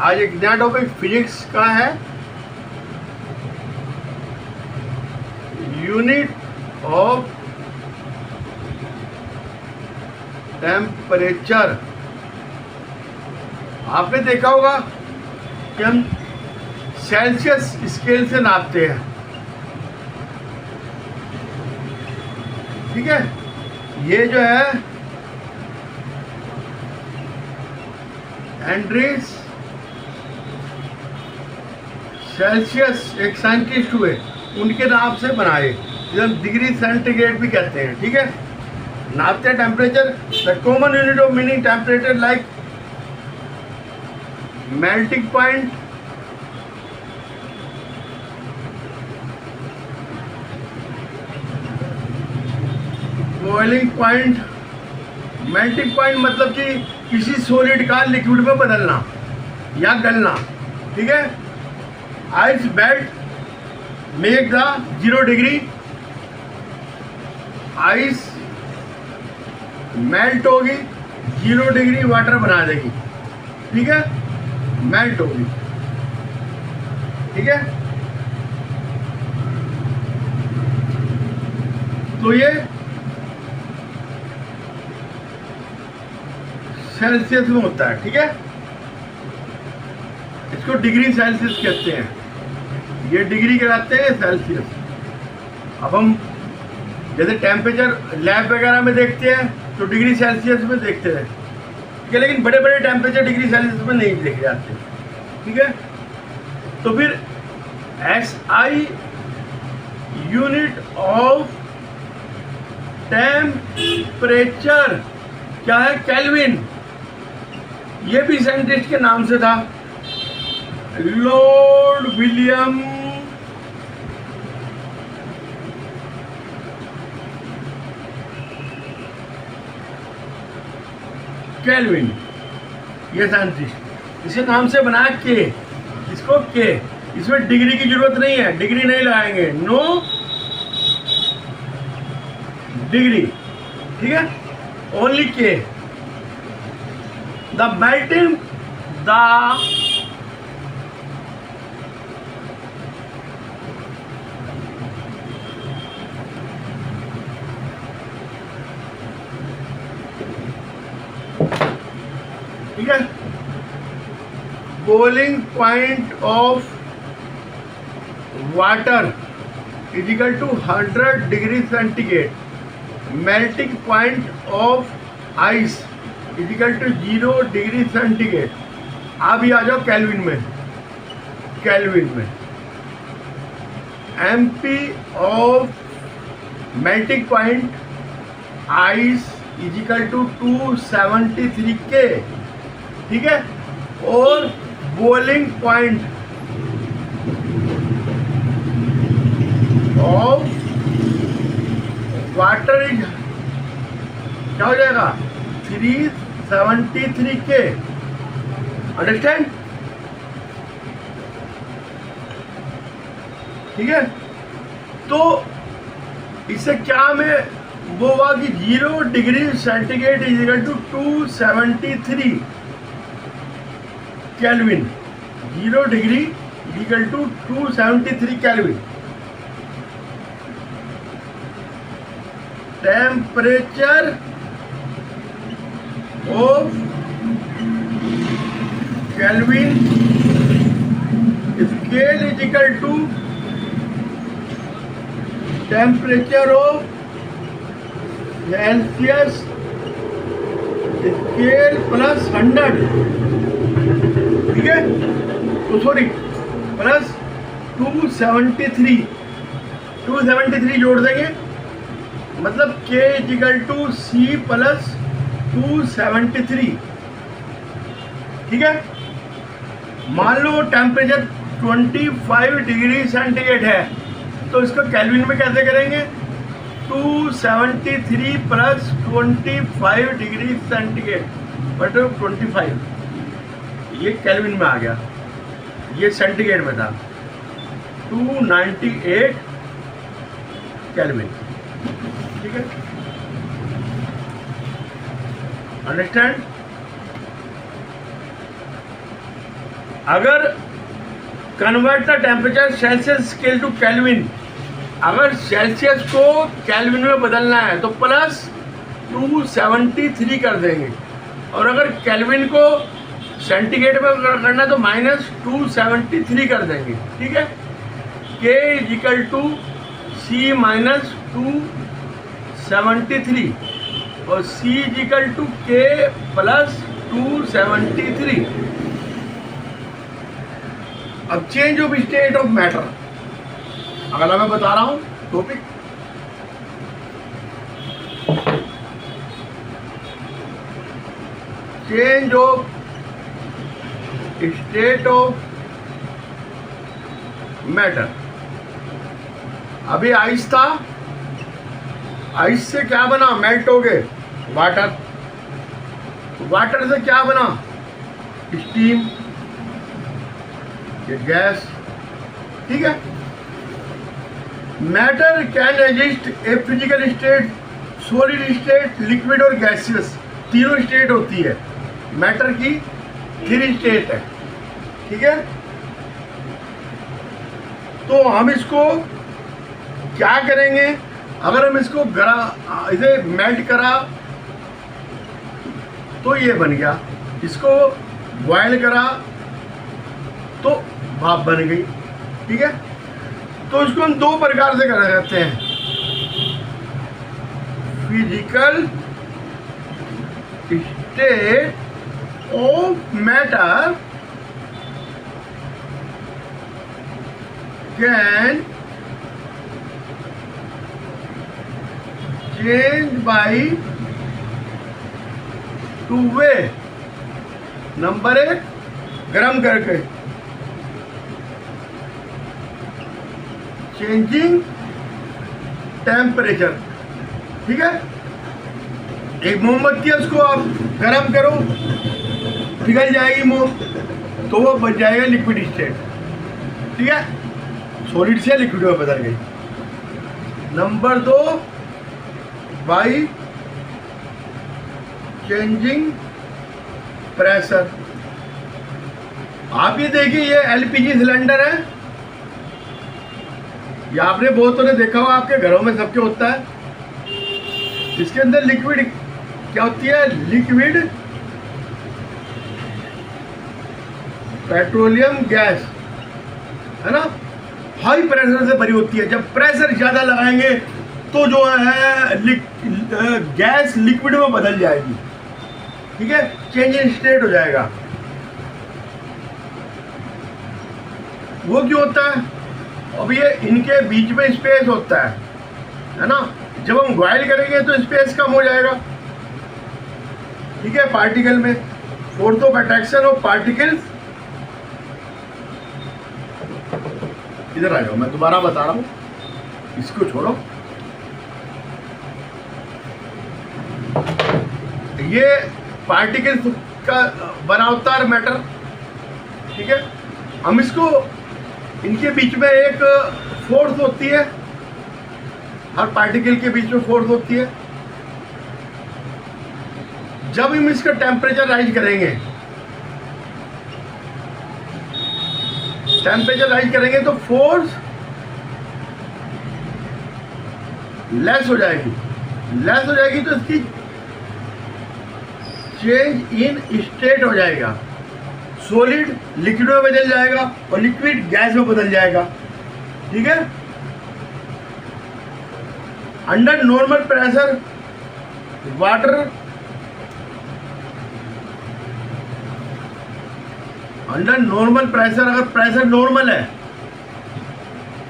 आज एक नया टॉपिक फिजिक्स का है। Unit of temperature. आपने देखा होगा कि हम सेल्सियस स्केल से नापते हैं, ठीक है। ये जो है एंड्रीज सेल्सियस एक साइंटिस्ट हुए, उनके नाम से बनाए, जिसे हम डिग्री सेंटीग्रेड भी कहते हैं, ठीक है। नापते हैं temperature. The common unit of meaning temperature like melting point, boiling point. Melting point मतलब कि किसी सॉलिड का लिक्विड में बदलना या गलना, ठीक है। Ice belt make the 0 degree, ice melt होगी 0 डिग्री वाटर बना देगी, ठीक है। मेल्ट होगी, ठीक है। तो ये सेल्सियस में होता है, ठीक है। इसको डिग्री सेल्सियस कहते हैं, ये डिग्री कहलाते हैं सेल्सियस। अब हम जैसे टेम्परेचर लैब वगैरह में देखते हैं तो डिग्री सेल्सियस में देखते हैं, ठीक है, लेकिन बड़े बड़े टेम्परेचर डिग्री सेल्सियस में नहीं देखे जाते, ठीक है। तो फिर SI यूनिट ऑफ टेम्परेचर क्या है? केल्विन। ये भी साइंटिस्ट के नाम से था, लॉर्ड विलियम केल्विन, ये साइंटिस्ट। इसे नाम से बनाया के, इसको के। इसमें डिग्री की जरूरत नहीं है, डिग्री नहीं लगाएंगे, नो डिग्री, ठीक है, ओनली के। द मेल्टिंग द ठीक है, boiling point of water is equal to 100 degree centigrade. Melting point of ice is equal to 0 degree centigrade. अभी आ जाओ केल्विन में। केल्विन में MP of melting point ice is equal to 273 K, ठीक है। और boiling point of water is क्या हो जाएगा? 373 K। अंडरस्टैंड, ठीक है। तो इससे क्या में वो हुआ कि 0 degree centigrade is equal to 273 kelvin. 0 degree equal to 273 kelvin. Temperature of Kelvin scale is equal to temperature of Celsius scale plus 100, ठीक है। तो सॉरी प्लस 273 जोड़ देंगे, मतलब K equal to C plus 273, ठीक है। मान लो टेम्परेचर 25 डिग्री सेंटीग्रेड है, तो इसको केल्विन में कैसे करेंगे? 273 प्लस 25 डिग्री सेंटीग्रेड बट 25, ये केल्विन में आ गया, ये सेंटीग्रेड में था। 298 केल्विन, ठीक है, अंडरस्टैंड। अगर convert the temperature Celsius scale to Kelvin, अगर सेल्सियस को केल्विन में बदलना है तो प्लस 273 कर देंगे, और अगर केल्विन को सेंटीग्रेड में करना है तो माइनस 273 कर देंगे, ठीक है। K equal to C minus 273 और C equal to K plus 273। अब change of state of matter, अगला मैं बता रहा हूं topic. Change of state of matter. अभी आइस था, आइस से क्या बना, मेल्ट हो गए वाटर, वाटर से क्या बना, स्टीम, ये गैस, ठीक है। Matter can exist a physical state, solid state, liquid और गैसियस, तीनों स्टेट होती है। मैटर की 3 स्टेट है, ठीक है। तो हम इसको क्या करेंगे, अगर हम इसको इसे मेल्ट करा तो ये बन गया, इसको बॉयल करा तो भाप बन गई, ठीक है। तो इसको हम 2 प्रकार से कर सकते हैं, physical state of matter can change bye 2 way. Number 1, गर्म करके, चेंजिंग टेम्परेचर, ठीक है। एक मोमबत्ती है, उसको आप गर्म करो, पिघल जाएगी मोम, तो वो बन जाएगा लिक्विड स्टेट, ठीक है, सॉलिड से लिक्विड में बदल गई। Number 2, by changing pressure. आप ये देखिए, ये एलपीजी सिलेंडर है, ये आपने बहुतों ने देखा होगा, आपके घरों में सबके होता है। इसके अंदर लिक्विड क्या होती है, लिक्विड पेट्रोलियम गैस, है ना, हाई प्रेशर से भरी होती है। जब प्रेशर ज़्यादा लगाएंगे तो जो है गैस लिक्विड में बदल जाएगी, ठीक है, चेंज इन स्टेट हो जाएगा। वो क्यों होता है, अब ये इनके बीच में स्पेस होता है ना, जब हम बॉयल करेंगे तो स्पेस कम हो जाएगा, ठीक है, पार्टिकल में। Fourth of attraction of particles, इधर आ जाओ, मैं दोबारा बता रहा हूँ, इसको छोड़ो। ये पार्टिकल्स का बनावदार मैटर, ठीक है। हम इसको, इनके बीच में एक फोर्स होती है, हर पार्टिकल के बीच में फोर्स होती है। जब हम इसका टेम्परेचर राइज करेंगे, तो फोर्स लेस हो जाएगी, तो इसकी चेंज इन स्टेट हो जाएगा, सॉलिड लिक्विड में बदल जाएगा और लिक्विड गैस में बदल जाएगा, ठीक है। Under normal pressure water, under normal pressure, अगर प्रेशर नॉर्मल है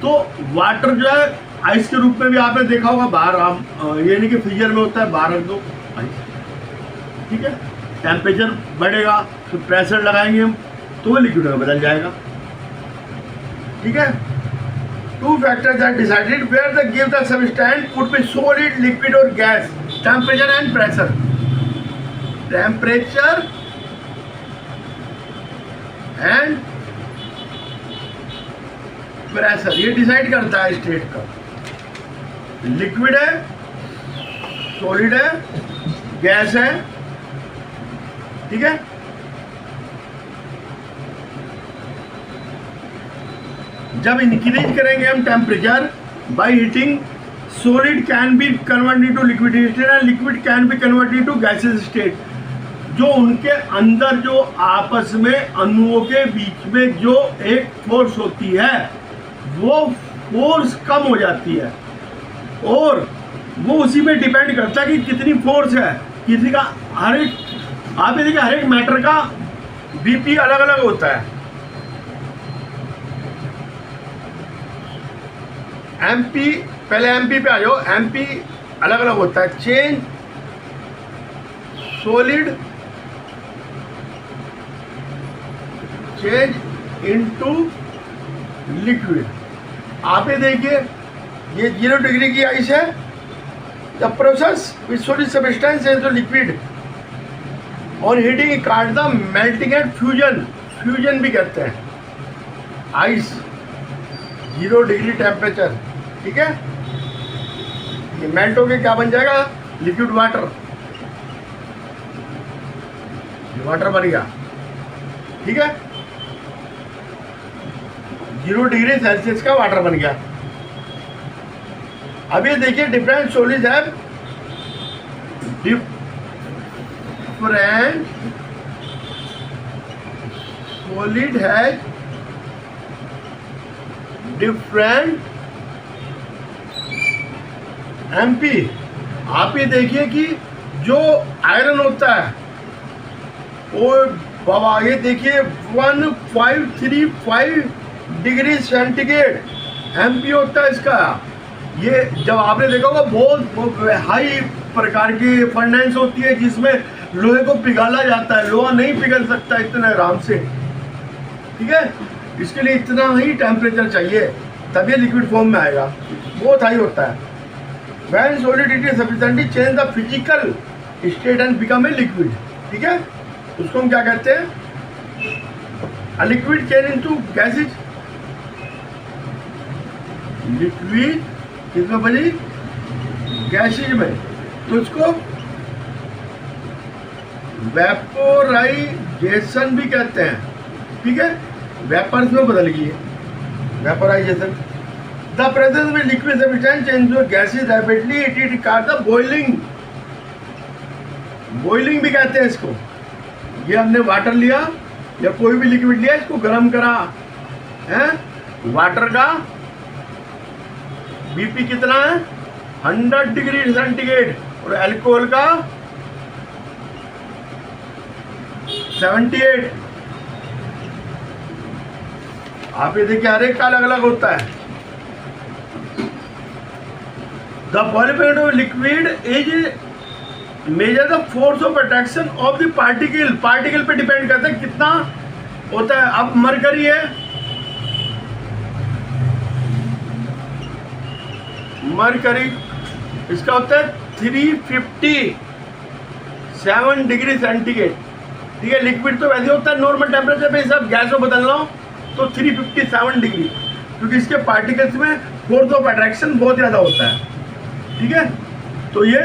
तो वाटर जो है आइस के रूप में भी आपने देखा होगा बाहर, आप ये नहीं कि फ्रीजर में होता है, बाहर रख दो आइस, ठीक है। टेम्परेचर बढ़ेगा तो प्रेशर लगाएंगे हम तो वो लिक्विड में बदल जाएगा, ठीक है। Two factors are decided where the give the substance could be solid, liquid or gas. Temperature and pressure. Temperature and pressure ये डिसाइड करता है स्टेट का। लिक्विड है, सॉलिड है, गैस है, ठीक है। जब इंक्रीज करेंगे हम temperature by heating, solid can be converted into liquid state and liquid can be converted into gases state. जो उनके अंदर जो आपस में अणुओं के बीच में जो एक फोर्स होती है वो फोर्स कम हो जाती है और वो उसी पे डिपेंड करता है कि कितनी फोर्स है। किसी का हर एक, आप ये देखिए हर एक मैटर का बीपी अलग अलग होता है। एमपी, पहले एमपी पे आ जाओ। एमपी अलग अलग होता है। Change solid change into liquid. आप ये देखिए ये 0 डिग्री की आइस है। The process with solid substance into liquid और हीटिंग काट the melting and fusion. Fusion भी कहते हैं। आइस 0 डिग्री टेम्परेचर, ठीक है। ये मेल्ट होके क्या बन जाएगा? Liquid water. ये वाटर बन गया, ठीक है। 0 डिग्री सेल्सियस का वाटर बन गया। अब ये देखिए डिफरेंट सॉलिड्स है, डिफरेंट सॉलिड है डिफरेंट एमपी। आप ये देखिए कि जो आयरन होता है वो बाबा ये देखिए 1535 डिग्री सेंटीग्रेड एमपी होता है इसका। ये जब आपने देखा होगा बहुत हाई प्रकार की फर्नेस होती है जिसमें लोहे को पिघाला जाता है। लोहा नहीं पिघल सकता इतने आराम से, ठीक है। इसके लिए इतना ही टेम्परेचर चाहिए तब ये लिक्विड फॉर्म में आएगा। बहुत हाई होता है। When solidity sufficiently change the physical state and become a liquid, ठीक है। उसको हम क्या कहते हैं? A liquid change into gases। Liquid किसमें बनी? गैसेज में। तो इसको वेपोराइजेशन भी कहते हैं, ठीक है। वेपर्स में बदल गई है, vaporisation. The presence with liquid substance change into gases rapidly, it requires the boiling। boiling भी कहते हैं इसको। ये हमने वाटर लिया या कोई भी लिक्विड लिया, इसको गर्म करा है। वाटर का बीपी कितना है? 100 डिग्री सेंटीग्रेड और अल्कोहल का 78। आप ये देखिए हर एक का अलग अलग होता है। The boiling point of liquid is measure the force of attraction of the particle। Particle पे डिपेंड करता है कितना होता है। अब मरकरी है, मरकरी इसका होता है 357 डिग्री सेंटीग्रेड, ठीक है। लिक्विड तो वैसे होता है नॉर्मल टेम्परेचर पे, सब गैस में बदलना हो तो 357 डिग्री, क्योंकि इसके पार्टिकल्स में फोर्स ऑफ अट्रैक्शन बहुत ज़्यादा होता है, ठीक है। तो ये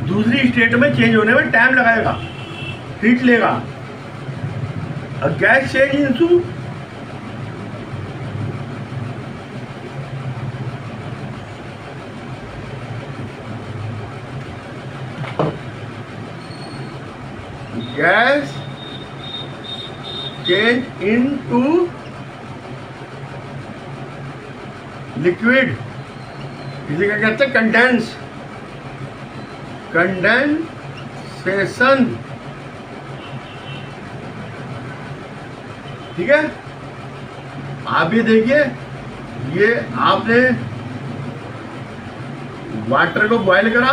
दूसरी स्टेट में चेंज होने में टाइम लगाएगा, हीट लेगा। Gas change into gas change into liquid, इसे क्या कहते हैं? कंडेंसेशन, ठीक है। आप ये देखिए ये आपने वाटर को बॉयल करा,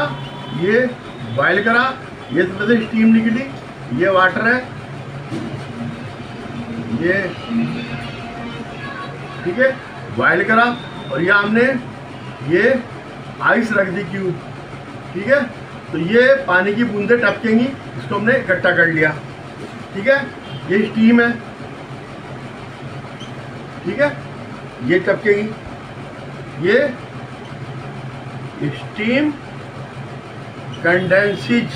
ये बॉयल करा, ये इसमें से स्टीम निकली, ये वाटर है, ये ठीक है। बॉयल करा और ये हमने ये आइस रख दी क्यूब, ठीक है। तो ये पानी की बूंदें टपकेंगी, इसको हमने इकट्ठा कर लिया, ठीक है। ये स्टीम है, ठीक है, ये टपकेगी, ये स्टीम कंडेंसिज,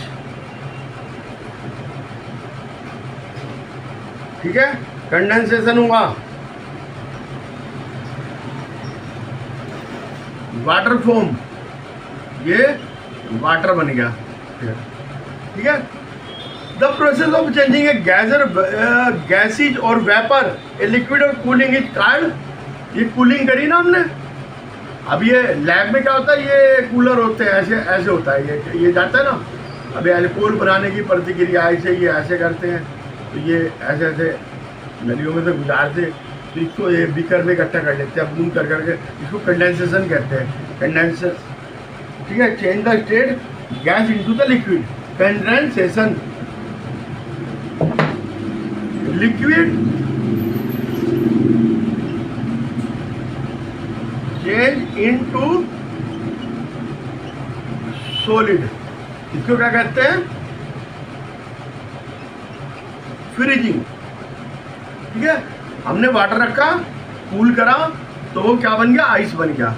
ठीक है, कंडेंसेशन हुआ, वाटर फोम, ये वाटर बन गया, ठीक है। The process of changing A gases और वेपर ए लिक्विड और कूलिंग इज कॉल्ड, ये कूलिंग करी ना हमने। अब ये लैब में क्या होता है, ये कूलर होते हैं, ऐसे ऐसे होता है, ये जाता है ना। अभी अल्कोहल बनाने की प्रतिक्रिया ऐसे ये ऐसे करते हैं, तो ये ऐसे ऐसे नलियों में से गुजारते, तो इसको ये बीकर में इकट्ठा कर लेते हैं बूंद कर करके, इसको कंडेंसेशन कहते हैं, कंडेंसर, ठीक है। Change the state gas into the liquid, condensation, liquid change into solid, इसको क्या कहते हैं, फ्रीजिंग, ठीक है। हमने वाटर रखा, कूल करा, तो वो क्या बन गया, आइस बन गया।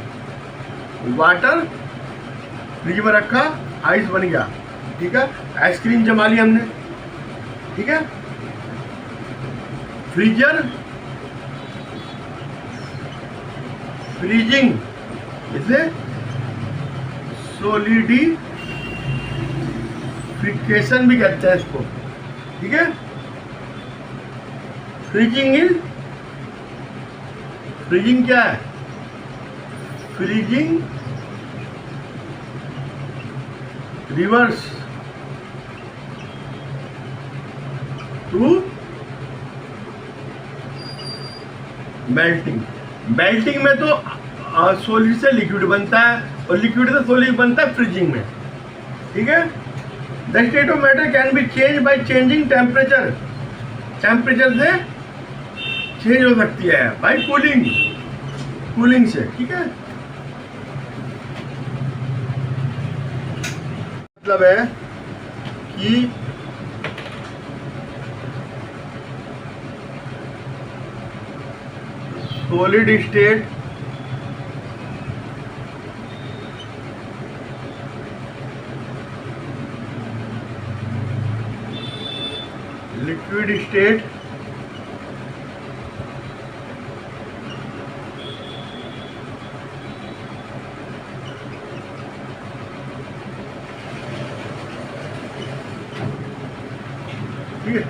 वाटर फ्रिज में रखा, आइस बन गया, ठीक है। आइसक्रीम जमा ली हमने, ठीक है। फ्रीजर, फ्रीजिंग, इसे सोलिडिफिकेशन भी कहते हैं इसको, ठीक है। फ्रीजिंग क्या है, freezing reverse to melting. Melting में तो सॉलिड से लिक्विड बनता है और लिक्विड से सॉलिड बनता है फ्रीजिंग में, ठीक है। The state of matter can be change by changing temperature, temperature से चेंज हो सकती है बाय कूलिंग, कूलिंग से, ठीक है। मतलब है कि सॉलिड स्टेट लिक्विड स्टेट ठीक है।